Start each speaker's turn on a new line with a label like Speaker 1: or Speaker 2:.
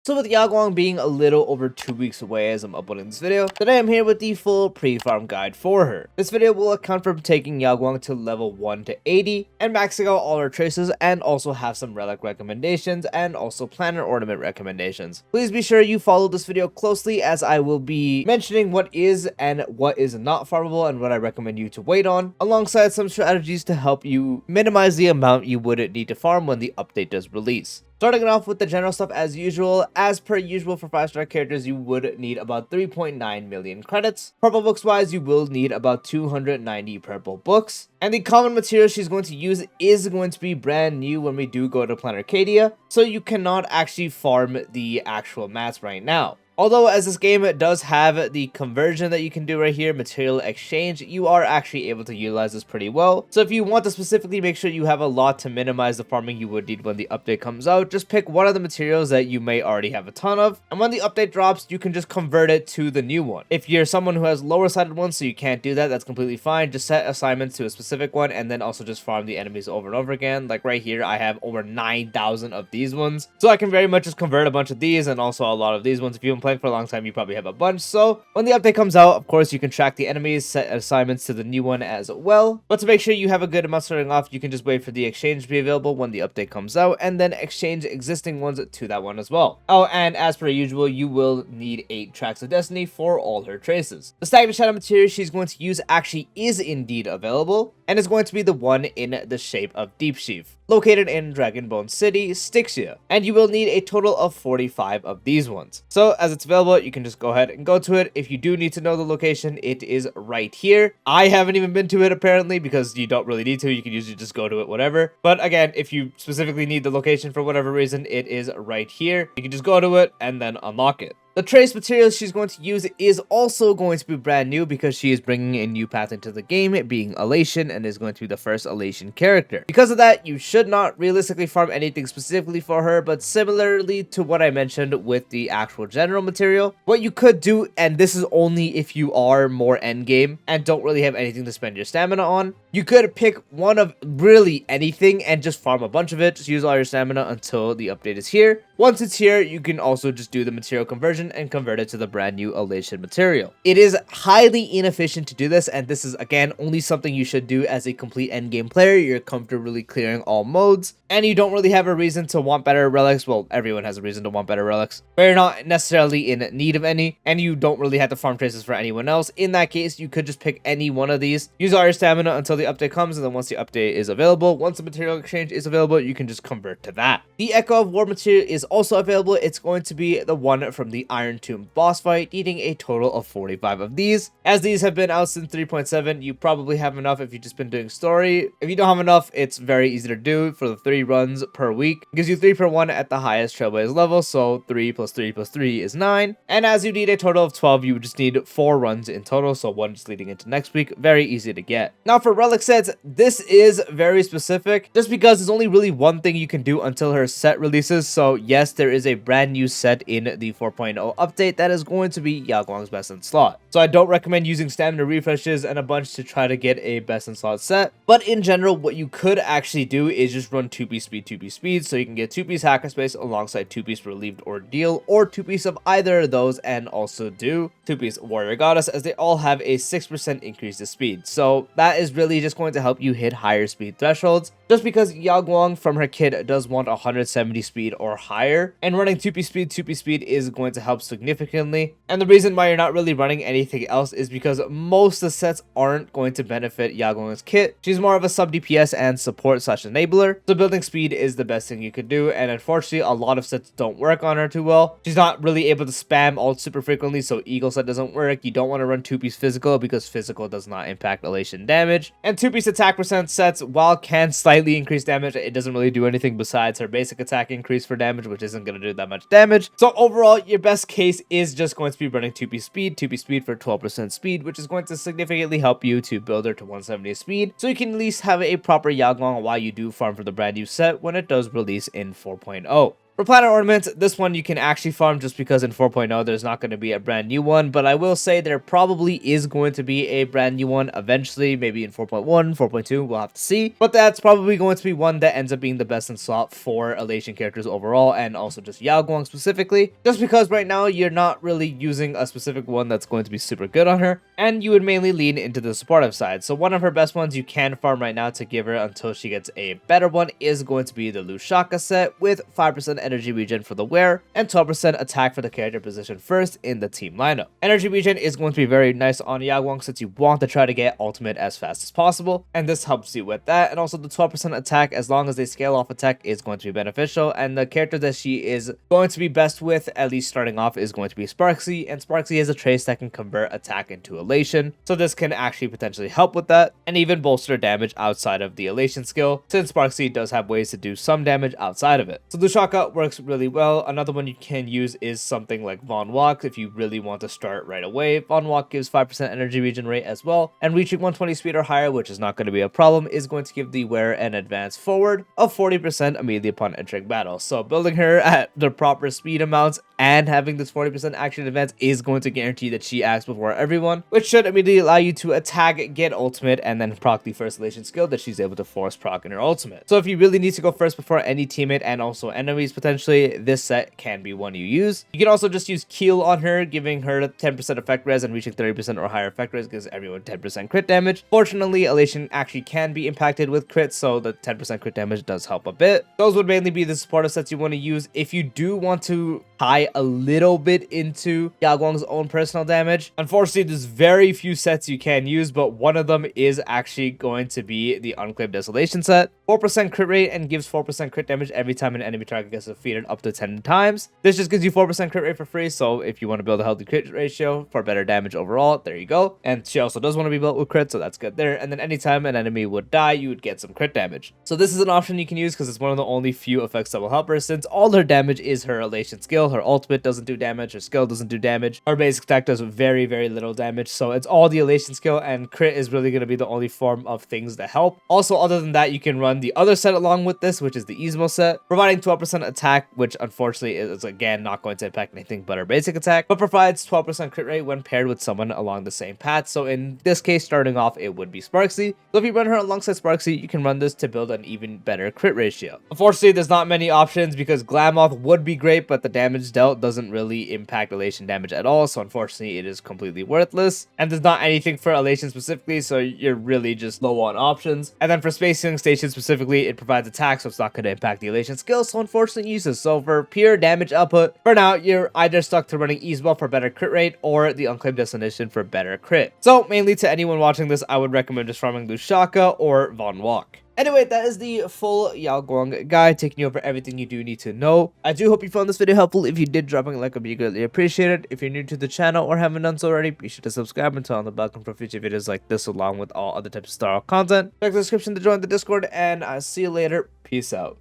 Speaker 1: So with Yao Guang being a little over 2 weeks away as I'm uploading this video, today I'm here with the full pre-farm guide for her. This video will account for taking Yao Guang to level 1 to 80 and maxing out all her traces, and also have some relic recommendations and also planar ornament recommendations. Please be sure you follow this video closely, as I will be mentioning what is and what is not farmable and what I recommend you to wait on, alongside some strategies to help you minimize the amount you would need to farm when the update does release. Starting it off with the general stuff as usual. As per usual for 5-star characters, you would need about 3.9 million credits. Purple books wise, you will need about 290 purple books. And the common material she's going to use is going to be brand new when we do go to Planarcadia, so you cannot actually farm the actual mats right now. Although, as this game does have the conversion that you can do right here, material exchange, you are actually able to utilize this pretty well. So if you want to specifically make sure you have a lot to minimize the farming you would need when the update comes out, just pick one of the materials that you may already have a ton of, and when the update drops, you can just convert it to the new one. If you're someone who has lower sided ones, so you can't do that, that's completely fine. Just set assignments to a specific one, and then also just farm the enemies over and over again. Like right here, I have over 9,000 of these ones, so I can very much just convert a bunch of these and also a lot of these ones. If you've been playing for a long time, you probably have a bunch. So when the update comes out, of course, you can track the enemies, set assignments to the new one as well. But to make sure you have a good amount starting off, you can just wait for the exchange to be available when the update comes out, and then exchange existing ones to that one as well. Oh, and as per usual, you will need 8 tracks of destiny for all her traces. The stagnant shadow material she's going to use actually is indeed available, and is going to be the one in the shape of Deep Sheath, located in Dragonbone City, Styxia, and you will need a total of 45 of these ones. So as it's available, you can just go ahead and go to it. If you do need to know the location, it is right here. I haven't even been to it apparently, because you don't really need to. You can usually just go to it, whatever. But again, if you specifically need the location for whatever reason, it is right here. You can just go to it and then unlock it. The trace material she's going to use is also going to be brand new, because she is bringing a new path into the game, being Elation, and is going to be the first Elation character. Because of that, you should not realistically farm anything specifically for her, but similarly to what I mentioned with the actual general material, what you could do, and this is only if you are more endgame and don't really have anything to spend your stamina on, you could pick one of really anything and just farm a bunch of it. Just use all your stamina until the update is here. Once it's here, you can also just do the material conversion and convert it to the brand new Elation material. It is highly inefficient to do this, and this is again only something you should do as a complete endgame player. You're comfortably clearing all modes, and you don't really have a reason to want better relics. Well, everyone has a reason to want better relics, but you're not necessarily in need of any, and you don't really have to farm traces for anyone else. In that case, you could just pick any one of these, use all your stamina until the update comes, and then once the update is available, once the material exchange is available, you can just convert to that. The Echo of War material is also available. It's going to be the one from the Iron Tomb boss fight, needing a total of 45 of these. As these have been out since 3.7, you probably have enough if you've just been doing story. If you don't have enough, it's very easy to do for the 3 runs per week. It gives you 3 per 1 at the highest Trailblaze level, so 3 plus 3 plus 3 is 9. And as you need a total of 12, you would just need 4 runs in total, so 1 just leading into next week. Very easy to get. Now for relic sets, this is very specific, just because there's only really one thing you can do until her set releases. So yes, there is a brand new set in the 4.0 update that is going to be Yao Guang's best in slot. So I don't recommend using stamina refreshes and a bunch to try to get a best in slot set. But in general, what you could actually do is just run 2-piece speed, 2-piece speed, so you can get 2-piece hacker space alongside 2-piece relieved ordeal, or 2-piece of either of those, and also do 2-piece warrior goddess, as they all have a 6% increase to speed. So that is really just going to help you hit higher speed thresholds, just because Yao Guang from her kit does want 170 speed or higher, and running 2-piece speed is going to help significantly. And the reason why you're not really running anything else is because most of the sets aren't going to benefit Yao Guang's kit. She's more of a sub DPS and support slash enabler, so building speed is the best thing you could do, and unfortunately a lot of sets don't work on her too well. She's not really able to spam ult super frequently, so Eagle set doesn't work. You don't want to run 2-piece physical, because physical does not impact Elation damage, and 2-piece attack percent sets, while can slightly increase damage, it doesn't really do anything besides her basic attack increase for damage, which isn't going to do that much damage. So overall, your best case is just going to be running 2-piece speed for 12% speed, which is going to significantly help you to build her to 170 speed, so you can at least have a proper Yao Guang while you do farm for the brand new set when it does release in 4.0. For planar ornaments, this one you can actually farm just because in 4.0 there's not going to be a brand new one, but I will say there probably is going to be a brand new one eventually, maybe in 4.1, 4.2, we'll have to see. But that's probably going to be one that ends up being the best in slot for Elation characters overall, and also just Yao Guang specifically, just because right now you're not really using a specific one that's going to be super good on her, and you would mainly lean into the supportive side. So one of her best ones you can farm right now to give her until she gets a better one is going to be the Lushaka set with 5% energy regen for the wear and 12% attack for the character position first in the team lineup. Energy regen is going to be very nice on Yao Guang since you want to try to get ultimate as fast as possible, and this helps you with that. And also the 12% attack, as long as they scale off attack, is going to be beneficial, and the character that she is going to be best with, at least starting off, is going to be Sparksy, and Sparksy is a trace that can convert attack into elation, so this can actually potentially help with that, and even bolster damage outside of the elation skill, since Sparksy does have ways to do some damage outside of it. So Lushaka works really well. Another one you can use is something like Von Walk if you really want to start right away. Von Walk gives 5% energy regen rate as well, and reaching 120 speed or higher, which is not going to be a problem, is going to give the wearer an advance forward of 40% immediately upon entering battle. So building her at the proper speed amounts and having this 40% action advance is going to guarantee that she acts before everyone, which should immediately allow you to attack, get ultimate, and then proc the first elation skill that she's able to force proc in her ultimate. So if you really need to go first before any teammate and also enemies potentially, this set can be one you use. You can also just use Keel on her, giving her 10% effect res, and reaching 30% or higher effect res gives everyone 10% crit damage. Fortunately, elation actually can be impacted with crits, so the 10% crit damage does help a bit. Those would mainly be the supportive sets you want to use. If you do want to tie a little bit into Yao Guang's own personal damage, unfortunately there's very few sets you can use, but one of them is actually going to be the Unclaimed Desolation set. 4% crit rate and gives 4% crit damage every time an enemy target gets defeated up to 10 times. This just gives you 4% crit rate for free, so if you want to build a healthy crit ratio for better damage overall, there you go. And she also does want to be built with crit, so that's good there. And then anytime an enemy would die, you would get some crit damage. So this is an option you can use because it's one of the only few effects that will help her, since all her damage is her elation skill. Her ultimate doesn't do damage, her skill doesn't do damage, her basic attack does very, very little damage, so it's all the elation skill, and crit is really going to be the only form of things that help. Also, other than that, you can run the other set along with this, which is the Ismo set, providing 12% attack, which unfortunately is again not going to impact anything but her basic attack, but provides 12% crit rate when paired with someone along the same path. So in this case, starting off, it would be Sparksy. So if you run her alongside Sparksy, you can run this to build an even better crit ratio. Unfortunately, there's not many options because Glamoth would be great, but the damage dealt doesn't really impact elation damage at all, so unfortunately it is completely worthless. And there's not anything for elation specifically, so you're really just low on options. And then for Space Healing Station specifically, it provides attack, so it's not going to impact the elation skill, so unfortunately uses. So for pure damage output, for now, you're either stuck to running Easeball for better crit rate or the Unclaimed Destination for better crit. So mainly to anyone watching this, I would recommend just farming Lushaka or Von Walk. Anyway, that is the full Yao Guang guide, taking you over everything you do need to know. I do hope you found this video helpful. If you did, dropping a like would be greatly appreciated. If you're new to the channel or haven't done so already, be sure to subscribe and turn on the bell icon for future videos like this, along with all other types of Star Wars content. Check the description to join the Discord, and I'll see you later. Peace out.